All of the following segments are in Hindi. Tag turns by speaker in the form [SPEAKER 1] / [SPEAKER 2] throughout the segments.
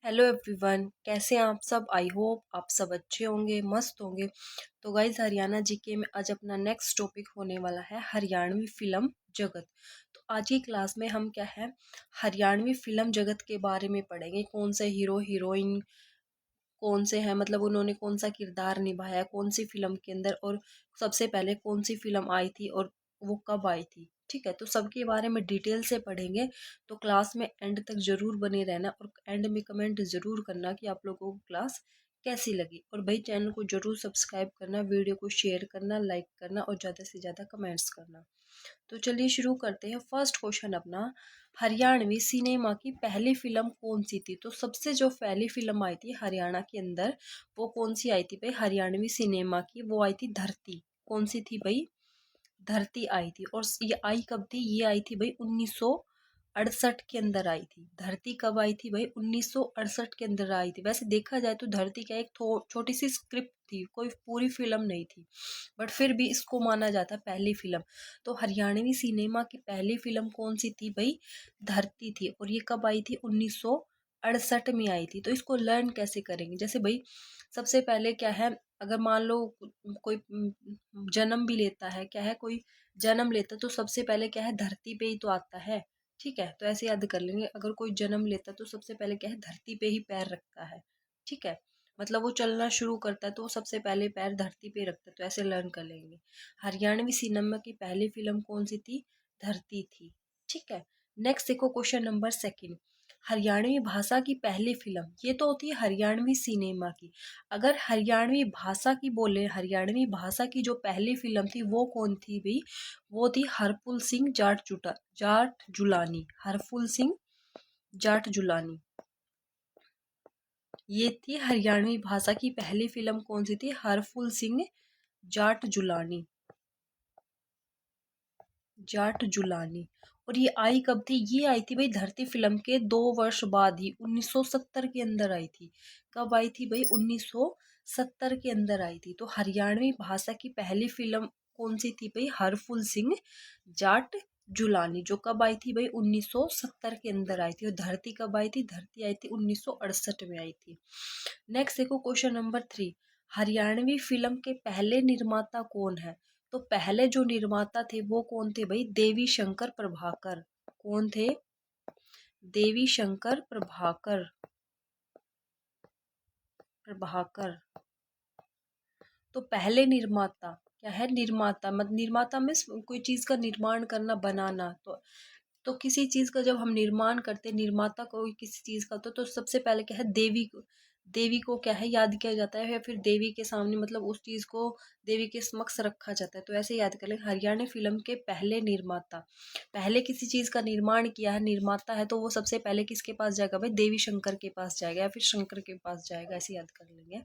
[SPEAKER 1] हेलो एवरीवन, कैसे हैं आप सब। आई होप आप सब अच्छे होंगे, मस्त होंगे। तो गाइज हरियाणा जीके में आज अपना नेक्स्ट टॉपिक होने वाला है हरियाणवी फिल्म जगत। तो आज की क्लास में हम क्या है हरियाणवी फिल्म जगत के बारे में पढ़ेंगे। कौन से हीरो हीरोइन कौन से हैं, मतलब उन्होंने कौन सा किरदार निभाया कौन सी फिल्म के अंदर, और सबसे पहले कौन सी फिल्म आई थी और वो कब आई थी। ठीक है, तो सबके बारे में डिटेल से पढ़ेंगे। तो क्लास में एंड तक जरूर बने रहना और एंड में कमेंट जरूर करना कि आप लोगों को क्लास कैसी लगी। और भाई चैनल को जरूर सब्सक्राइब करना, वीडियो को शेयर करना, लाइक करना और ज़्यादा से ज़्यादा कमेंट्स करना। तो चलिए शुरू करते हैं। फर्स्ट क्वेश्चन अपना, हरियाणवी सिनेमा की पहली फिल्म कौन सी थी। तो सबसे जो पहली फिल्म आई थी हरियाणा के अंदर वो कौन सी आई थी भाई हरियाणवी सिनेमा की, वो आई थी धरती। कौन सी थी भाई, धरती आई थी। और ये आई कब थी, ये आई थी भाई 1968 के अंदर आई थी। धरती कब आई थी भाई, 1968 के अंदर आई थी। वैसे देखा जाए तो धरती का एक छोटी सी स्क्रिप्ट थी, कोई पूरी फिल्म नहीं थी, बट फिर भी इसको माना जाता है पहली फिल्म। तो हरियाणवी सिनेमा की पहली फिल्म कौन सी थी भाई, धरती थी। और ये कब आई थी, 1968 में आई थी। तो इसको लर्न कैसे करेंगे, जैसे भाई सबसे पहले क्या है, अगर मान लो कोई जन्म भी लेता है, क्या है कोई जन्म लेता तो सबसे पहले क्या है धरती पे ही तो आता है। ठीक है, तो ऐसे याद कर लेंगे, अगर कोई जन्म लेता तो सबसे पहले क्या है धरती पे ही पैर रखता है। ठीक है, मतलब वो चलना शुरू करता है तो वो सबसे पहले पैर धरती पे रखता है। तो ऐसे लर्न कर लेंगे। हरियाणवी सिनेमा की पहली फिल्म कौन सी थी, धरती थी। ठीक है, नेक्स्ट देखो क्वेश्चन नंबर सेकंड, हरियाणवी भाषा की पहली फिल्म, ये तो होती है हरियाणवी सिनेमा की। अगर हरियाणवी भाषा की बोले, हरियाणवी भाषा की जो पहली फिल्म थी वो कौन थी भाई, वो थी हरफुल सिंह जाट जुलानी। हरफुल सिंह जाट जुलानी, ये थी हरियाणवी भाषा की पहली फिल्म। कौन सी थी, हरफुल सिंह जाट जुलानी, जाट जुलानी। और ये आई कब थी, ये आई थी भाई धरती फिल्म के 2 वर्ष बाद ही, 1970 के अंदर आई थी। कब आई थी भाई, 1970 के अंदर आई थी। तो हरियाणवी भाषा की पहली फिल्म कौन सी थी भाई, हरफुल सिंह जाट जुलानी, जो कब आई थी भाई 1970 के अंदर आई थी। और धरती कब आई थी, धरती आई थी 1968 में आई थी। नेक्स्ट देखो क्वेश्चन नंबर 3, हरियाणवी फिल्म के पहले निर्माता कौन है। तो पहले जो निर्माता थे वो कौन थे भाई, देवी शंकर प्रभाकर। कौन थे, देवी शंकर प्रभाकर, प्रभाकर। तो पहले निर्माता क्या है, निर्माता मत निर्माता में कोई चीज का निर्माण करना, बनाना। तो किसी चीज का जब हम निर्माण करते, निर्माता कोई किसी चीज का, तो सबसे पहले क्या है देवी को क्या है याद किया जाता है, या फिर देवी के सामने, मतलब उस चीज को देवी के समक्ष रखा जाता है। तो ऐसे याद कर लें, हरियाणा फिल्म के पहले निर्माता, पहले किसी चीज का निर्माण किया है, निर्माता है, तो वो सबसे पहले किसके पास जाएगा भाई, देवी शंकर के पास जाएगा या फिर शंकर के पास जाएगा। ऐसे याद कर लेंगे।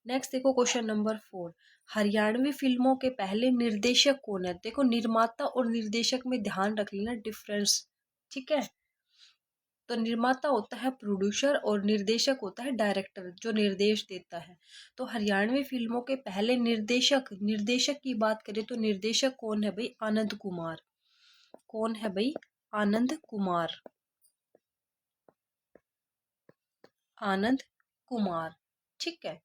[SPEAKER 1] नेक्स्ट देखो क्वेश्चन नंबर 4, हरियाणवी फिल्मों के पहले निर्देशक कौन है। देखो निर्माता और निर्देशक में ध्यान रख लेना डिफरेंस। ठीक है, तो निर्माता होता है प्रोड्यूसर और निर्देशक होता है डायरेक्टर, जो निर्देश देता है। तो हरियाणवी फिल्मों के पहले निर्देशक की बात करें तो निर्देशक कौन है भाई, आनंद कुमार। कौन है भाई, आनंद कुमार, आनंद कुमार। ठीक है,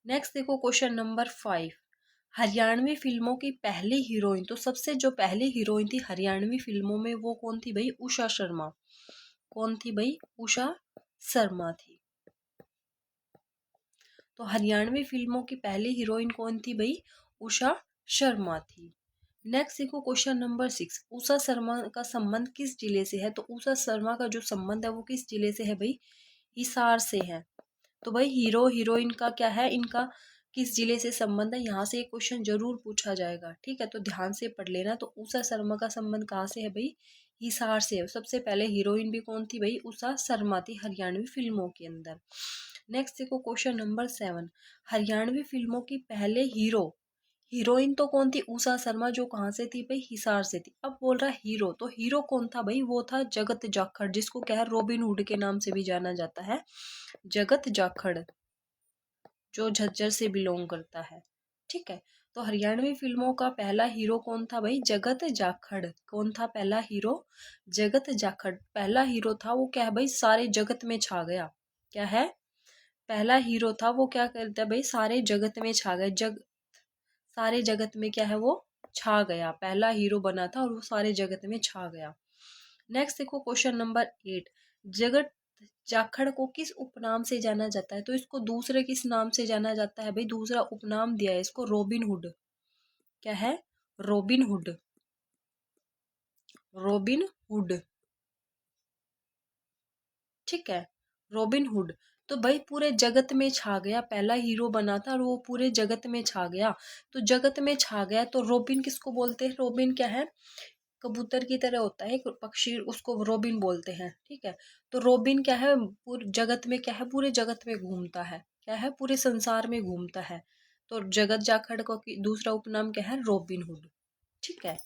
[SPEAKER 1] नेक्स्ट देखो क्वेश्चन नंबर 5, हरियाणवी फिल्मों की पहली हीरोइन। तो सबसे जो पहली हीरोइन थी हरियाणवी फिल्मों में वो कौन थी भाई, उषा शर्मा। कौन थी भाई, उषा शर्मा थी। तो हरियाणवी फिल्मों की पहली हीरोइन कौन थी भाई, उषा शर्मा थी। नेक्स्ट देखो क्वेश्चन नंबर 6, उषा शर्मा का संबंध किस जिले से है। तो उषा शर्मा का जो संबंध है वो किस जिले से है भाई, हिसार से है। तो भाई हीरो हीरोइन का क्या है, इनका किस जिले से संबंध है, यहाँ से एक क्वेश्चन जरूर पूछा जाएगा। ठीक है, तो ध्यान से पढ़ लेना। तो उषा शर्मा का संबंध कहाँ से है भाई, हिसार से। सबसे पहले हीरोइन भी कौन थी भाई, उषा शर्मा थी हरियाणवी फिल्मों के अंदर। नेक्स्ट देखो क्वेश्चन नंबर 7, हरियाणवी फिल्मों की पहले हीरोइन तो कौन थी, उषा शर्मा, जो कहाँ से थी भाई, हिसार से थी। अब बोल रहा है हीरो, तो हीरो कौन था भाई, वो था जगत जाखड़, जिसको क्या है रॉबिन हुड के नाम से भी जाना जाता है। जगत जाखड़, जो झज्जर से बिलोंग करता है। ठीक है, तो हरियाणवी फिल्मों का पहला हीरो कौन था भाई, जगत जाखड़। कौन था पहला हीरो, जगत जाखड़ पहला हीरो था। वो क्या है भाई, सारे जगत में छा गया। क्या है, पहला हीरो था वो क्या करता है भाई, सारे जगत में छा गया, सारे जगत में क्या है वो छा गया, पहला हीरो बना था और वो सारे जगत में छा गया। नेक्स्ट देखो क्वेश्चन नंबर 8, जगत जाखड़ को किस उपनाम से जाना जाता है, तो इसको दूसरे किस नाम से जाना जाता है भाई, दूसरा उपनाम दिया है इसको रॉबिन हुड। क्या है, रॉबिन हुड, रॉबिन हुड, ठीक है, रॉबिन हुड। तो भाई पूरे जगत में छा गया, पहला हीरो बना था और वो पूरे जगत में छा गया, तो जगत में छा गया तो रॉबिन किसको बोलते हैं, रॉबिन क्या है, कबूतर की तरह होता है एक पक्षी, उसको रोबिन बोलते हैं, ठीक है। तो रोबिन क्या है, पूरे जगत में क्या है, पूरे जगत में घूमता है, क्या है, पूरे संसार में घूमता है। तो जगत जाखड़ को दूसरा उपनाम क्या है, रोबिन हुड, ठीक है।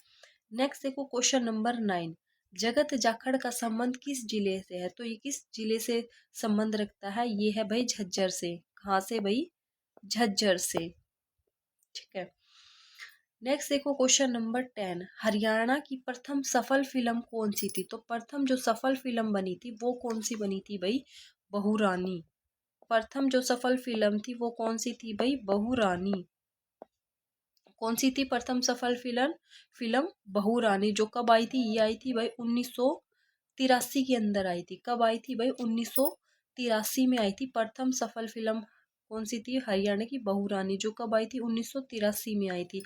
[SPEAKER 1] नेक्स्ट देखो क्वेश्चन नंबर 9, जगत जाखड़ का संबंध किस जिले से है, तो ये किस जिले से संबंध रखता है, ये है भाई झज्जर से। कहाँ से भाई, झज्जर से, ठीक है। नेक्स्ट देखो क्वेश्चन नंबर 10, हरियाणा की प्रथम सफल फिल्म कौन सी थी, तो प्रथम जो सफल फिल्म बनी थी वो कौन सी बनी थी भाई, बहू रानी। प्रथम जो सफल फिल्म थी वो कौन सी थी भाई, बहू रानी। कौन सी थी प्रथम सफल फिल्म, फिल्म बहू रानी, जो कब आई थी, ये आई थी भाई 1983 के अंदर आई थी। कब आई थी भाई, 1983 में आई थी प्रथम सफल फिल्म। कौन सी थी, हरियाणा की बहू रानी, जो कब आई थी, 1983 में आई थी।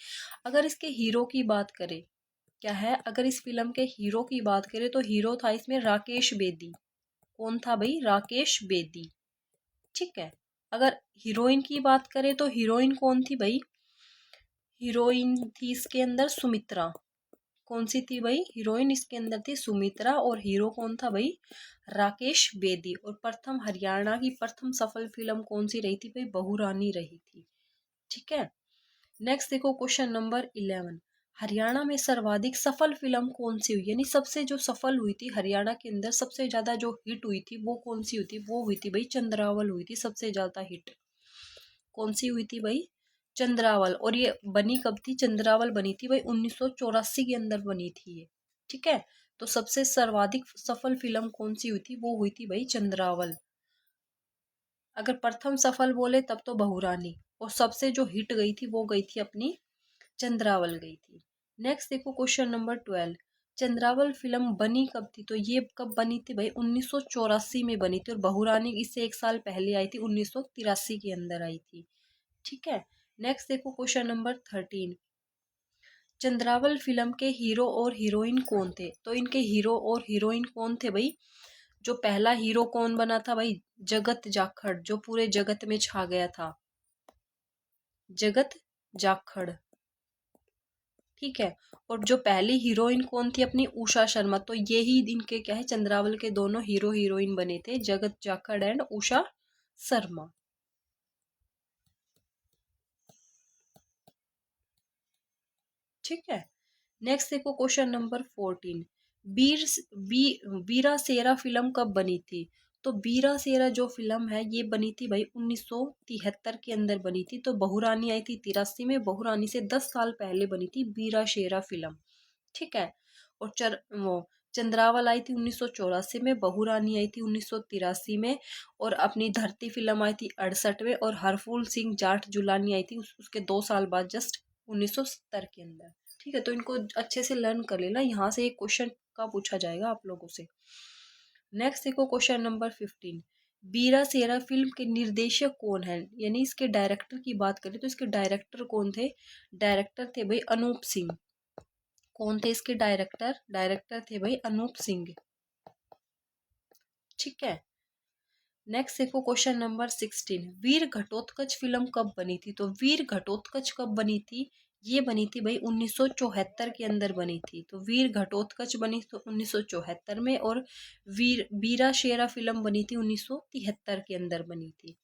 [SPEAKER 1] अगर इसके हीरो की बात करें, क्या है, अगर इस फिल्म के हीरो की बात करें तो हीरो था इसमें राकेश बेदी। कौन था भाई, राकेश बेदी, ठीक है। अगर हीरोइन की बात करें तो हीरोइन कौन थी भाई, हीरोइन थी इसके अंदर सुमित्रा। कौन सी थी भाई, हीरोइन इसके अंदर थी सुमित्रा, और हीरो कौन था भाई, राकेश बेदी। और प्रथम हरियाणा की प्रथम सफल फिल्म कौन सी रही थी भाई, बहू रानी रही थी, ठीक है। नेक्स्ट देखो क्वेश्चन नंबर 11, हरियाणा में सर्वाधिक सफल फिल्म कौन सी हुई, यानी सबसे जो सफल हुई थी हरियाणा के अंदर, सबसे ज्यादा जो हिट हुई थी वो कौन सी हुई थी, वो हुई थी भाई चंद्रावल हुई थी सबसे ज्यादा हिट। कौन सी हुई थी भाई, चंद्रावल। और ये बनी कब थी, चंद्रावल बनी थी भाई 1984 के अंदर बनी थी ये, ठीक है। तो सबसे सर्वाधिक सफल फिल्म कौन सी हुई थी, वो हुई थी भाई चंद्रावल। अगर प्रथम सफल बोले तब तो बहुरानी, और सबसे जो हिट गई थी वो गई थी अपनी चंद्रावल गई थी। नेक्स्ट देखो क्वेश्चन नंबर 12, चंद्रावल फिल्म बनी कब थी, तो ये कब बनी थी भाई, 1984 में बनी थी, और बहुरानी इससे एक साल पहले आई थी, 1983 के अंदर आई थी, ठीक है। नेक्स्ट देखो क्वेश्चन नंबर 13, चंद्रावल फिल्म के हीरो और हीरोइन कौन थे, तो इनके हीरो और हीरोइन कौन थे भाई, जो पहला हीरो कौन बना था भाई, जगत जाखड़, जो पूरे जगत में छा गया था, जगत जाखड़, ठीक है। और जो पहली हीरोइन कौन थी अपनी, उषा शर्मा। तो ये ही इनके क्या है, चंद्रावल के दोनों हीरो हीरोइन बने थे, जगत जाखड़ एंड उषा शर्मा, ठीक है। नेक्स्ट देखो क्वेश्चन नंबर 14, वीर वीरा सेरा फिल्म कब बनी थी, तो वीरा सेरा जो फिल्म है ये बनी थी भाई 1973 के अंदर बनी थी। तो बहुरानी आई थी 83 में, बहुरानी से 10 साल पहले बनी थी वीरा शेरा फिल्म, ठीक है। और वो चंद्रावल आई थी 1984 में, बहुरानी आई थी 1983 में, और अपनी धरती फिल्म आई थी 68 में, और हरफूल सिंह जाट जुलानी आई थी उसके 2 साल बाद, जस्ट 1970 के अंदर, ठीक है। तो इनको अच्छे से लर्न कर लेना, यहाँ से एक क्वेश्चन का पूछा जाएगा आप लोगों से। नेक्स्ट देखो क्वेश्चन नंबर 15, बीरा सेरा फिल्म के निर्देशक कौन है, यानी इसके डायरेक्टर की बात करें तो इसके डायरेक्टर कौन थे, डायरेक्टर थे भाई अनूप सिंह। कौन थे इसके डायरेक्टर, डायरेक्टर थे भाई अनूप सिंह, ठीक है। नेक्स्ट देखो क्वेश्चन नंबर 16, वीर घटोत्कच फिल्म कब बनी थी, तो वीर घटोत्कच कब बनी थी, ये बनी थी भाई 1974 के अंदर बनी थी। तो वीर घटोत्कच बनी तो 1974 में, और वीरा शेरा फिल्म बनी थी 1973 के अंदर बनी थी,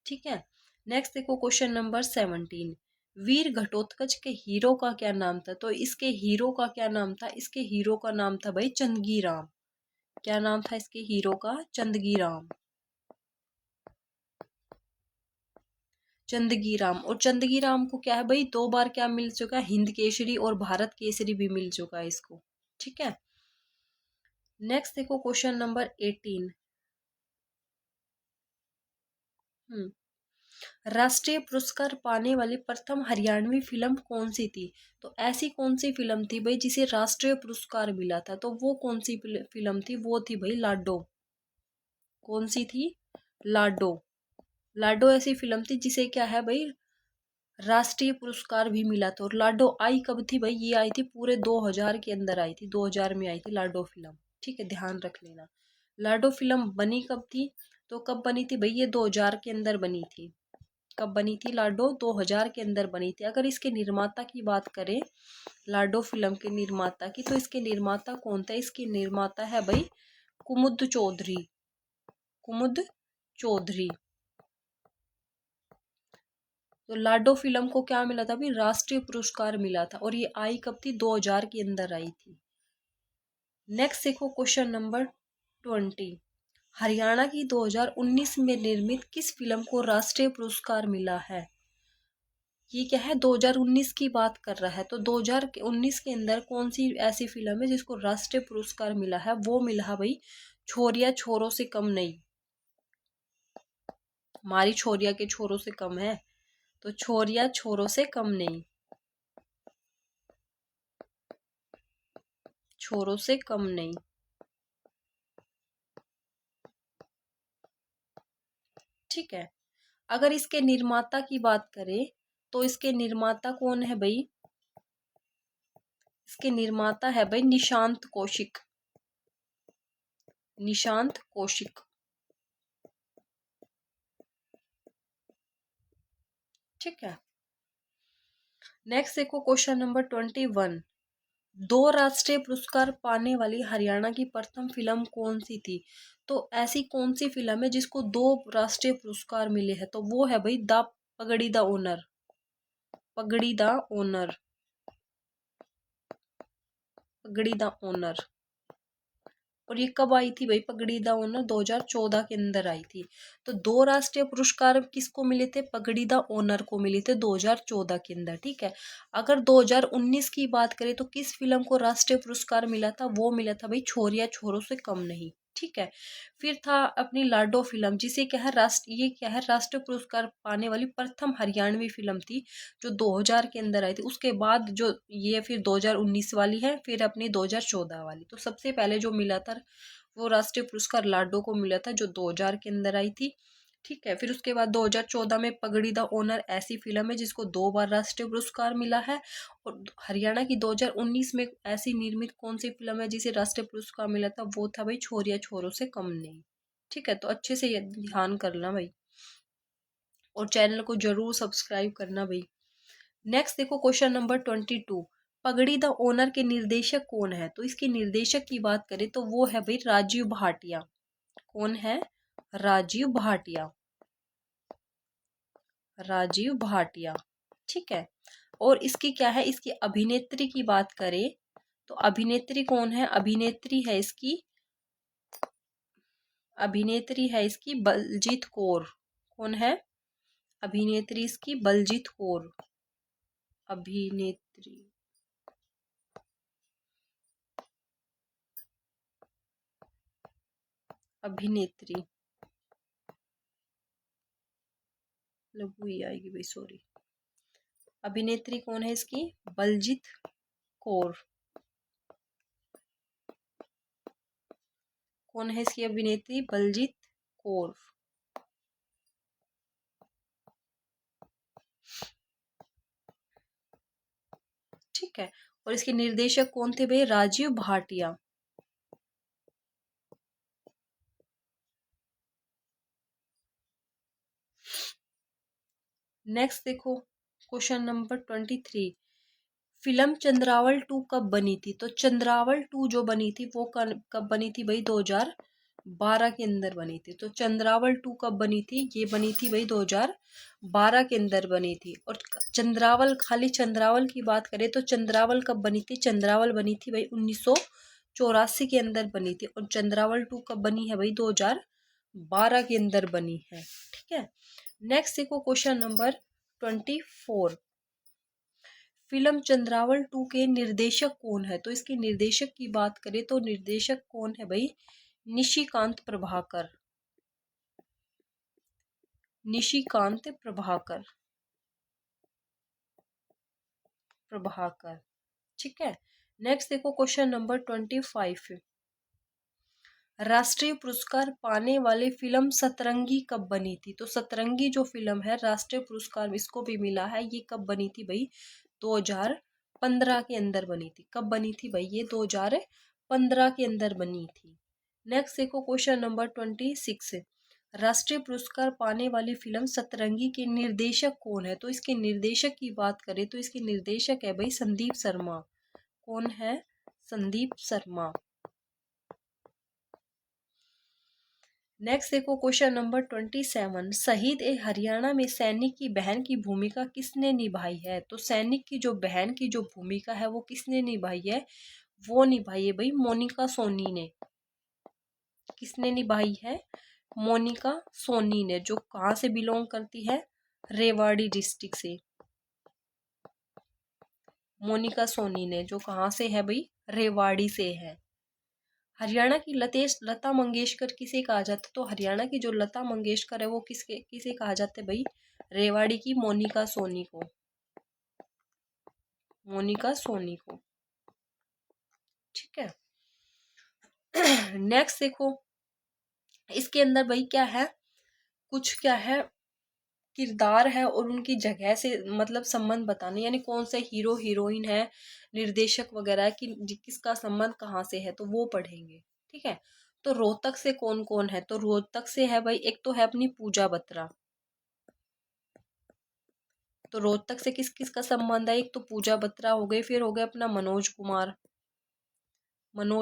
[SPEAKER 1] ठीक है। नेक्स्ट देखो क्वेश्चन नंबर 17, वीर घटोत्कच के हीरो का क्या नाम था, तो इसके हीरो का क्या नाम था, इसके हीरो का नाम था भाई चंदगी राम। क्या नाम था इसके हीरो का, चंदगी राम, चंदगी राम। और चंदगी राम को क्या है भाई, 2 बार क्या मिल चुका है, हिंद केसरी और भारत केसरी भी मिल चुका है इसको, ठीक है। नेक्स्ट देखो क्वेश्चन नंबर 18, राष्ट्रीय पुरस्कार पाने वाली प्रथम हरियाणवी फिल्म कौन सी थी? तो ऐसी कौन सी फिल्म थी भाई जिसे राष्ट्रीय पुरस्कार मिला था? तो वो कौन सी फिल्म थी? वो थी भाई लाडो। कौन सी थी? लाडो। लाडो ऐसी फिल्म थी जिसे क्या है भाई, राष्ट्रीय पुरस्कार भी मिला था। और लाडो आई कब थी भाई? ये आई थी पूरे 2000 के अंदर आई थी, 2000 में आई थी लाडो फिल्म। ठीक है, ध्यान रख लेना। लाडो फिल्म बनी कब थी? तो कब बनी थी भाई? ये 2000 के अंदर बनी थी। कब बनी थी लाडो? 2000 के अंदर बनी थी। अगर इसके निर्माता की बात करें, लाडो फिल्म के निर्माता की, तो इसके निर्माता कौन था? इसके निर्माता है भाई कुमुद चौधरी। कुमुद चौधरी। तो लाडो फिल्म को क्या मिला था भाई? राष्ट्रीय पुरस्कार मिला था। और ये आई कब थी? 2000 के अंदर आई थी। नेक्स्ट देखो क्वेश्चन नंबर 20। हरियाणा की 2019 में निर्मित किस फिल्म को राष्ट्रीय पुरस्कार मिला है? ये क्या है? 2019 की बात कर रहा है। तो 2019 के अंदर कौन सी ऐसी फिल्म है जिसको राष्ट्रीय पुरस्कार मिला है? वो मिला है भाई छोरिया छोरों से कम नहीं। हमारी छोरिया के छोरों से कम है, तो छोरिया छोरों से कम नहीं। छोरों से कम नहीं। ठीक है। अगर इसके निर्माता की बात करें, तो इसके निर्माता कौन है भाई? इसके निर्माता है भाई निशांत कौशिक। निशांत कौशिक। ठीक है। नेक्स्ट देखो क्वेश्चन नंबर 21। दो राष्ट्रीय पुरस्कार पाने वाली हरियाणा की प्रथम फिल्म कौन सी थी? तो ऐसी कौन सी फिल्म है जिसको 2 राष्ट्रीय पुरस्कार मिले हैं? तो वो है भाई द पगड़ी द ओनर। पगड़ी द ओनर। पगड़ी द ओनर। और ये कब आई थी भाई पगड़ी द ओनर? 2014 के अंदर आई थी। तो 2 राष्ट्रीय पुरस्कार किसको मिले थे? पगड़ी द ओनर को मिले थे 2014 के अंदर। ठीक है। अगर 2019 की बात करें तो किस फिल्म को राष्ट्रीय पुरस्कार मिला था? वो मिला था भाई छोरिया छोरों से कम नहीं। ठीक है। फिर था अपनी लाडो फिल्म, जिसे क्या है ये क्या है, राष्ट्रीय पुरस्कार पाने वाली प्रथम हरियाणवी फिल्म थी, जो 2000 के अंदर आई थी। उसके बाद जो ये फिर 2019 वाली है, फिर अपनी 2014 वाली। तो सबसे पहले जो मिला था वो राष्ट्रीय पुरस्कार लाडो को मिला था, जो 2000 के अंदर आई थी। ठीक है। फिर उसके बाद 2014 में पगड़ी द ओनर ऐसी फिल्म है जिसको 2 बार राष्ट्रीय पुरस्कार मिला है। और हरियाणा की 2019 में ऐसी निर्मित कौन सी फिल्म है जिसे राष्ट्रीय पुरस्कार मिला था? वो था भाई छोरिया छोरों से कम नहीं। ठीक है। तो अच्छे से ये ध्यान करना भाई, और चैनल को जरूर सब्सक्राइब करना भाई। नेक्स्ट देखो क्वेश्चन नंबर 22। पगड़ी द ओनर के निर्देशक कौन है? तो इसके निर्देशक की बात करें तो वो है भाई राजीव भाटिया। कौन है? राजीव भाटिया। राजीव भाटिया। ठीक है। और इसकी क्या है, इसकी अभिनेत्री की बात करें तो अभिनेत्री कौन है? अभिनेत्री है इसकी बलजीत कौर। कौन है? अभिनेत्री इसकी बलजीत कौर। अभिनेत्री। अभिनेत्री लघु ही आएगी भाई, सॉरी। अभिनेत्री कौन है इसकी? बलजीत कौर। कौन है इसकी अभिनेत्री? बलजीत कौर। ठीक है। और इसके निर्देशक कौन थे भाई? राजीव भाटिया। नेक्स्ट देखो क्वेश्चन नंबर 23। फिल्म चंद्रावल 2 कब बनी थी? तो चंद्रावल 2 जो बनी थी वो कब बनी थी भाई? 2012 के अंदर बनी थी। तो चंद्रावल 2 कब बनी थी? ये बनी थी भाई 2012 के अंदर बनी थी। और चंद्रावल, खाली चंद्रावल की बात करें तो चंद्रावल कब बनी थी? चंद्रावल बनी थी भाई 1984 के अंदर बनी थी। और चंद्रावल 2 कब बनी है भाई? 2012 के अंदर बनी है। ठीक है। नेक्स्ट देखो क्वेश्चन नंबर 24। फिल्म चंद्रावल 2 के निर्देशक कौन है? तो इसके निर्देशक की बात करें तो निर्देशक कौन है भाई? निशिकांत प्रभाकर। निशिकांत प्रभाकर। ठीक है। नेक्स्ट देखो क्वेश्चन नंबर 25। राष्ट्रीय पुरस्कार पाने वाली फिल्म सतरंगी कब बनी थी? तो सतरंगी जो फिल्म है राष्ट्रीय पुरस्कार इसको भी मिला है, ये कब बनी थी भाई? 2015 के अंदर बनी थी। कब बनी थी भाई? ये 2015 के अंदर बनी थी। नेक्स्ट देखो क्वेश्चन नंबर 26। राष्ट्रीय पुरस्कार पाने वाली फिल्म सतरंगी के निर्देशक कौन है? तो इसके निर्देशक की बात करें तो इसके निर्देशक है भाई संदीप शर्मा। कौन है? संदीप शर्मा। नेक्स्ट देखो क्वेश्चन नंबर 27। शहीद ए हरियाणा में सैनिक की बहन की भूमिका किसने निभाई है? तो सैनिक की जो बहन की जो भूमिका है वो किसने निभाई है? वो निभाई है भाई मोनिका सोनी ने। किसने निभाई है? मोनिका सोनी ने, जो कहाँ से बिलोंग करती है? रेवाड़ी डिस्ट्रिक्ट से। मोनिका सोनी ने, जो कहाँ से है भाई? रेवाड़ी से है। हरियाणा की लता मंगेशकर किसे कहा जाता है? तो हरियाणा की जो लता मंगेशकर है वो किसे कहा जाता है भाई? रेवाड़ी की मोनिका सोनी को। मोनिका सोनी को। ठीक है। नेक्स्ट देखो इसके अंदर भाई क्या है, कुछ क्या है किरदार है और उनकी जगह से मतलब संबंध बताने, यानी कौन से हीरो हीरोइन है, निर्देशक वगैरह की किसका संबंध कहाँ से है, तो वो पढ़ेंगे। ठीक है। तो रोहतक से कौन कौन है? तो रोहतक से है भाई, एक तो है अपनी पूजा बत्रा। तो रोहतक से किस किस का संबंध है? एक तो पूजा बत्रा हो गई, फिर हो गया अपना मनोज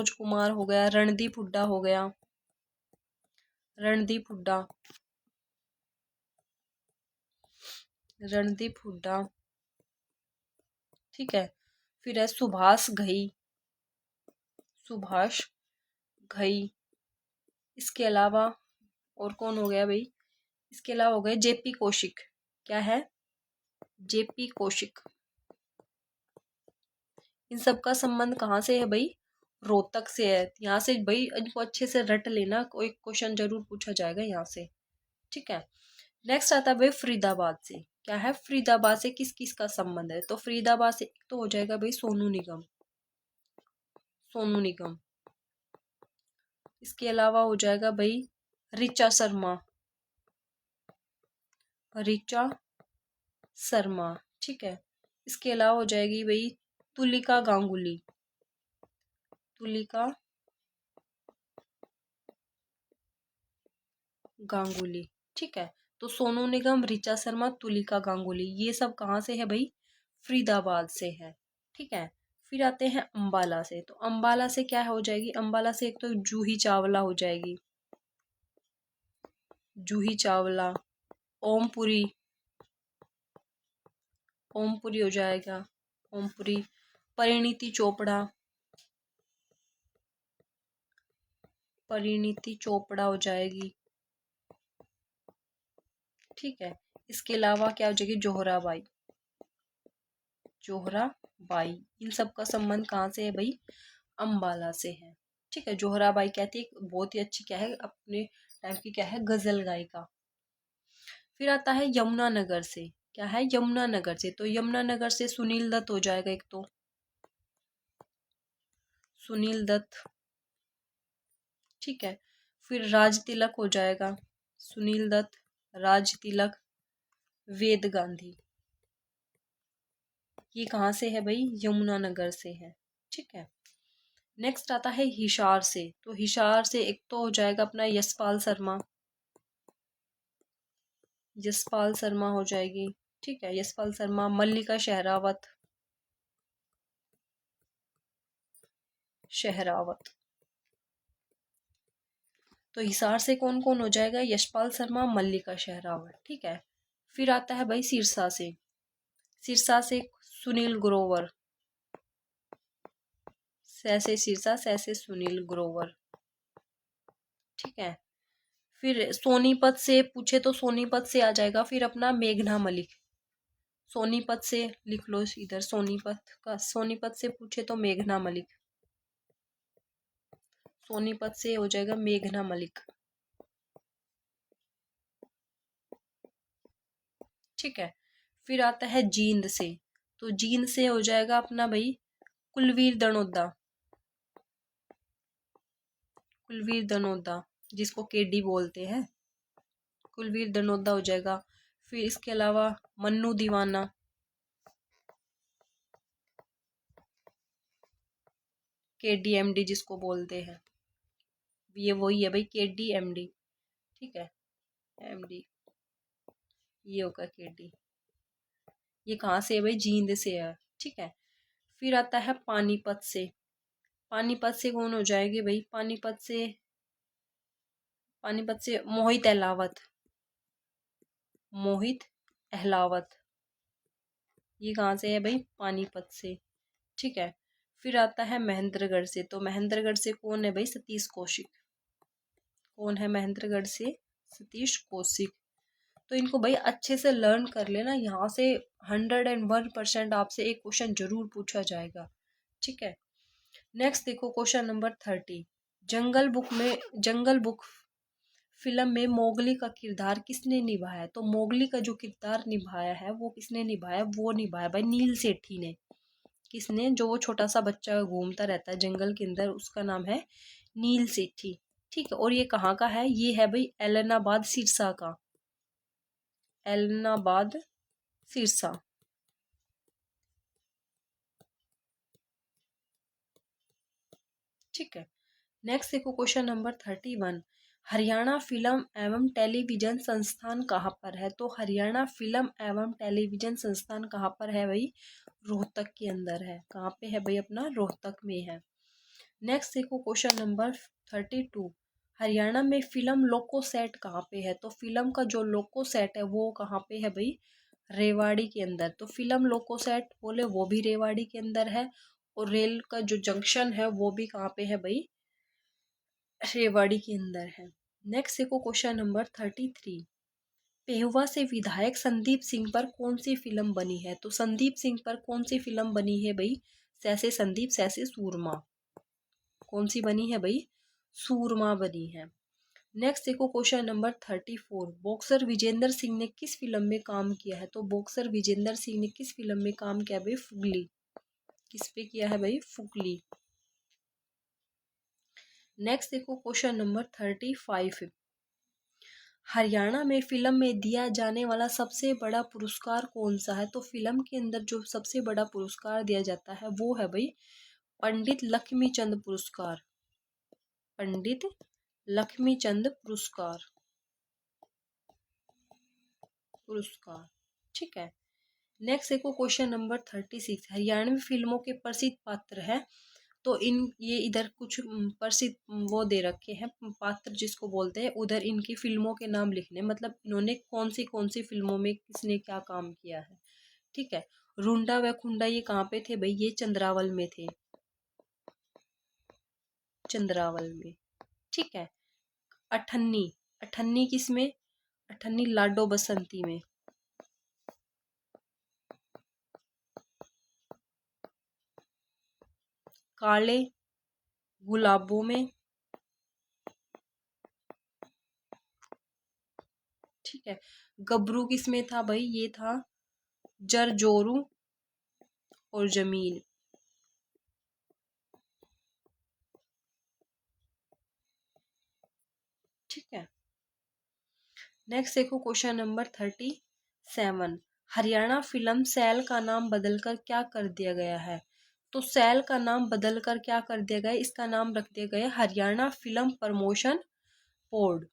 [SPEAKER 1] कुमार हो गया, रणदीप हुड्डा हो गया, रणदीप हुड्डा, रणदीप हुड्डा। ठीक है। फिर है सुभाष घई। इसके अलावा और कौन हो गया भाई? इसके अलावा हो गए जेपी कौशिक। क्या है? जेपी कौशिक। इन सब का संबंध कहाँ से है भाई? रोहतक से है। यहाँ से भाई इनको अच्छे से रट लेना, कोई क्वेश्चन जरूर पूछा जाएगा यहाँ से। ठीक है। नेक्स्ट आता है भाई फरीदाबाद से। क्या है? फरीदाबाद से किस किस का संबंध है? तो फरीदाबाद से एक तो हो जाएगा भाई सोनू निगम। सोनू निगम। इसके अलावा हो जाएगा भाई ऋचा शर्मा। ऋचा शर्मा। ठीक है। इसके अलावा हो जाएगी भाई तुलिका गांगुली। तुलिका गांगुली। ठीक है। तो सोनू निगम, ऋचा शर्मा, तुलिका गांगुली, ये सब कहाँ से है भाई? फरीदाबाद से है। ठीक है। फिर आते हैं अंबाला से। तो अंबाला से क्या हो जाएगी? अंबाला से एक तो जूही चावला हो जाएगी। जूही चावला। ओमपुरी। ओमपुरी हो जाएगा। ओमपुरी। परिणीति चोपड़ा। परिणीति चोपड़ा हो जाएगी। ठीक है। इसके अलावा क्या हो जाएगी? जोहराबाई। जोहराबाई। इन सब का संबंध कहाँ से है भाई? अंबाला से है। ठीक है। जोहराबाई कहती है बहुत ही अच्छी क्या है, अपने टाइम की क्या है, गजल गायिका। फिर आता है यमुनानगर से। क्या है? यमुनानगर से। तो यमुनानगर से सुनील दत्त हो जाएगा एक तो। सुनील दत्त। ठीक है। फिर राज तिलक हो जाएगा। सुनील दत्त, राज तिलक, वेद गांधी। ये कहाँ से है भाई? यमुनानगर से है। ठीक है। नेक्स्ट आता है हिसार से। तो हिसार से एक तो हो जाएगा अपना यशपाल शर्मा। यशपाल शर्मा हो जाएगी। ठीक है। यशपाल शर्मा, मल्लिका शेरावत। शेरावत। तो हिसार से कौन कौन हो जाएगा? यशपाल शर्मा, मल्लिका शेरावत। ठीक है। फिर आता है भाई सिरसा से। सिरसा से सुनील ग्रोवर। सैसे सिरसा, सैसे सुनील ग्रोवर। ठीक है। फिर सोनीपत से पूछे तो सोनीपत से आ जाएगा फिर अपना मेघना मलिक। सोनीपत से लिख लो इधर, सोनीपत का, सोनीपत से पूछे तो मेघना मलिक। सोनीपत से हो जाएगा मेघना मलिक। ठीक है। फिर आता है जींद से, तो जींद से हो जाएगा अपना भाई कुलवीर दनोदा, कुलवीर दनोदा जिसको केडी बोलते हैं, कुलवीर दनोदा हो जाएगा। फिर इसके अलावा मन्नू दीवाना, KDMD जिसको बोलते हैं, ये वही है भाई KDMD। ठीक है, MD ये होगा KD। ये कहाँ से है भाई? जींद से है। ठीक है। फिर आता है पानीपत से, पानीपत से कौन हो जाएगी भाई? पानीपत से मोहित अहलावत, मोहित अहलावत, ये कहाँ से है भाई? पानीपत से। ठीक है। फिर आता है महेंद्रगढ़ से, तो महेंद्रगढ़ से कौन है भाई? सतीश कौशिक। कौन है महेंद्रगढ़ से? सतीश कौशिक। तो इनको भाई अच्छे से लर्न कर लेना, यहाँ से 101% आपसे एक क्वेश्चन जरूर पूछा जाएगा। ठीक है। नेक्स्ट देखो क्वेश्चन नंबर 30। जंगल बुक फिल्म में मोगली का किरदार किसने निभाया है? तो मोगली का जो किरदार निभाया है वो किसने निभाया? वो निभाया भाई नील सेठी ने। किसने? जो वो छोटा सा बच्चा घूमता रहता है जंगल के अंदर, उसका नाम है नील सेठी। ठीक है। और ये कहाँ का है? ये है भाई एलनाबाद सिरसा का, एलनाबाद सिरसा। ठीक है। नेक्स्ट देखो क्वेश्चन नंबर 31। हरियाणा फिल्म एवं टेलीविजन संस्थान कहाँ पर है? तो हरियाणा फिल्म एवं टेलीविजन संस्थान कहाँ पर है भाई? रोहतक के अंदर है। कहाँ पे है भाई? अपना रोहतक में है। नेक्स्ट देखो क्वेश्चन नंबर 32। हरियाणा में फिल्म लोको सेट कहाँ पे है? तो फिल्म का जो लोको सेट है वो कहाँ पे है भाई? रेवाड़ी के अंदर। तो फिल्म लोको सेट बोले वो भी रेवाड़ी के अंदर है, और रेल का जो जंक्शन है वो भी कहाँ पे है भाई? रेवाड़ी के अंदर है। नेक्स्ट देखो क्वेश्चन नंबर 33। पेहुआ से विधायक संदीप सिंह पर कौन सी फिल्म बनी है? तो संदीप सिंह पर कौन सी फिल्म बनी है भाई? सैसे संदीप सैसे सूरमा। कौन सी बनी है भाई? सूरमा बनी है। नेक्स्ट देखो question number 34। Boxer Vijender Singh ने किस फिल्म में काम किया है? तो बॉक्सर विजेंद्र सिंह ने किस फिल्म में काम किया भाई? फुगली। किस पे किया है भाई? फुगली। नेक्स्ट देखो क्वेश्चन नंबर 35। हरियाणा में फिल्म में दिया जाने वाला सबसे बड़ा पुरस्कार कौन सा है? तो फिल्म के अंदर जो सबसे बड़ा पुरस्कार दिया जाता है वो है भाई पंडित लक्ष्मीचंद पुरस्कार, पंडित लक्ष्मीचंद पुरस्कार, पुरस्कार। ठीक है। नेक्स्ट देखो क्वेश्चन नंबर 36। हरियाणवी फिल्मों के प्रसिद्ध पात्र है, तो इन ये इधर कुछ प्रसिद्ध वो दे रखे हैं पात्र जिसको बोलते हैं, उधर इनकी फिल्मों के नाम लिखने, मतलब इन्होंने कौन सी फिल्मों में किसने क्या काम किया है। ठीक है। रूंडा व खुंडा ये कहाँ पे थे भाई? ये चंद्रावल में थे, चंद्रावल में। ठीक है। अठन्नी, अठन्नी किस में? अठन्नी लाडो बसंती में। काले गुलाबों में। ठीक है। गबरू किस में था भाई? ये था जरजोरू और जमीन। ठीक है। नेक्स्ट देखो question number 37। Haryana film cell का नाम बदलकर क्या कर दिया गया है? तो सेल का नाम बदलकर क्या कर दिया गया? इसका नाम रख दिया गया Haryana film promotion board,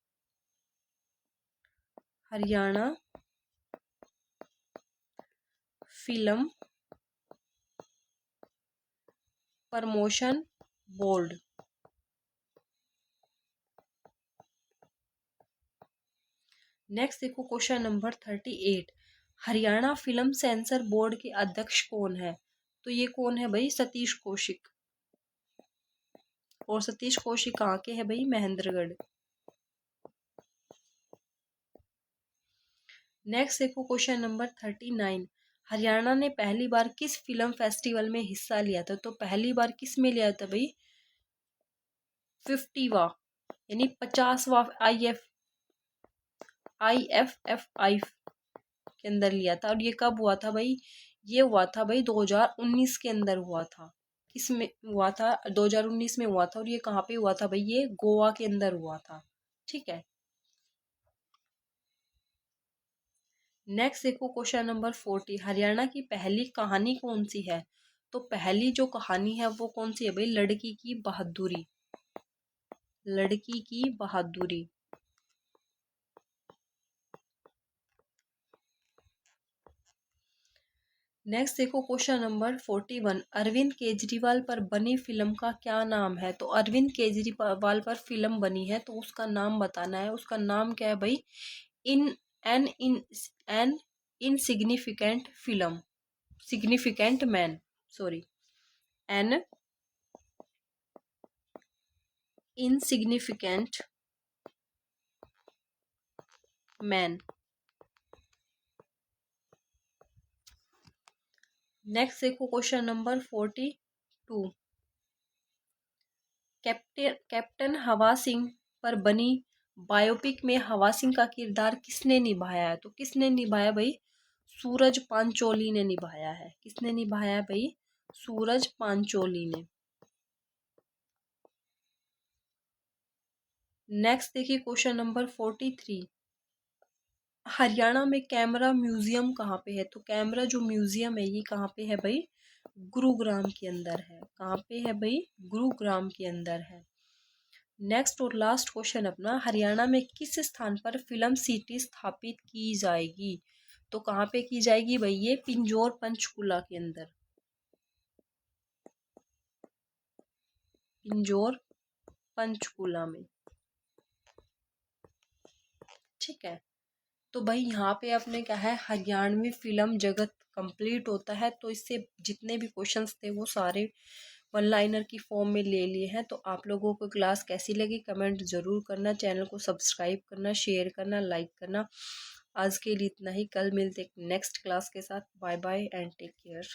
[SPEAKER 1] Haryana film promotion board. Next देखो question number 38। Haryana film censor board के अध्यक्ष कौन है? तो ये कौन है भाई? सतीश कौशिक। और सतीश कौशिक कहाँ के है भाई? महेंद्रगढ़। नेक्स्ट देखो क्वेश्चन नंबर 39। हरियाणा ने पहली बार किस फिल्म फेस्टिवल में हिस्सा लिया था? तो पहली बार किस में लिया था भाई? 50वां यानी 50वां IFFI के अंदर लिया था। और ये कब हुआ था भाई? ये हुआ था भाई 2019 के अंदर हुआ था। किस में हुआ था? 2019 में हुआ था। और ये कहाँ पे हुआ था भाई? ये गोवा के अंदर हुआ था। ठीक है। नेक्स्ट देखो क्वेश्चन नंबर 40, हरियाणा की पहली कहानी कौन सी है? तो पहली जो कहानी है वो कौन सी है भाई? लड़की की बहादुरी। लड़की की बहादुरी। नेक्स्ट देखो क्वेश्चन नंबर 41, अरविंद केजरीवाल पर बनी फिल्म का क्या नाम है? तो अरविंद केजरीवाल पर फिल्म बनी है तो उसका नाम बताना है। उसका नाम क्या है भाई? In an insignificant film, significant man, sorry, N insignificant man. Next देखो क्वेश्चन नंबर 42, कैप्टन हवा सिंह पर बनी बायोपिक में हवा सिंह का किरदार किसने निभाया है? तो किसने निभाया भाई? सूरज पांचोली ने निभाया है। किसने निभाया है भाई? सूरज पांचोली ने। नेक्स्ट देखिए क्वेश्चन नंबर 43, हरियाणा में कैमरा म्यूजियम कहाँ पे है? तो कैमरा जो म्यूजियम है ये कहाँ पे है भाई? गुरुग्राम के अंदर है। कहाँ पे है भाई? गुरुग्राम के अंदर है। नेक्स्ट और लास्ट क्वेश्चन अपना, हरियाणा में किस स्थान पर फिल्म सिटी स्थापित की जाएगी? तो कहाँ पे की जाएगी भाई? ये पिंजौर पंचकुला के अंदर। पिंजौर पंचकुला में। ठीक है। तो भाई यहाँ पे अपने क्या है, हरियाणवी फिल्म जगत कंप्लीट होता है। तो इससे जितने भी क्वेश्चंस थे वो सारे वन लाइनर की फॉर्म में ले लिए हैं। तो आप लोगों को क्लास कैसी लगी कमेंट ज़रूर करना, चैनल को सब्सक्राइब करना, शेयर करना, लाइक करना। आज के लिए इतना ही, कल मिलते नेक्स्ट क्लास के साथ। Bye bye and take care.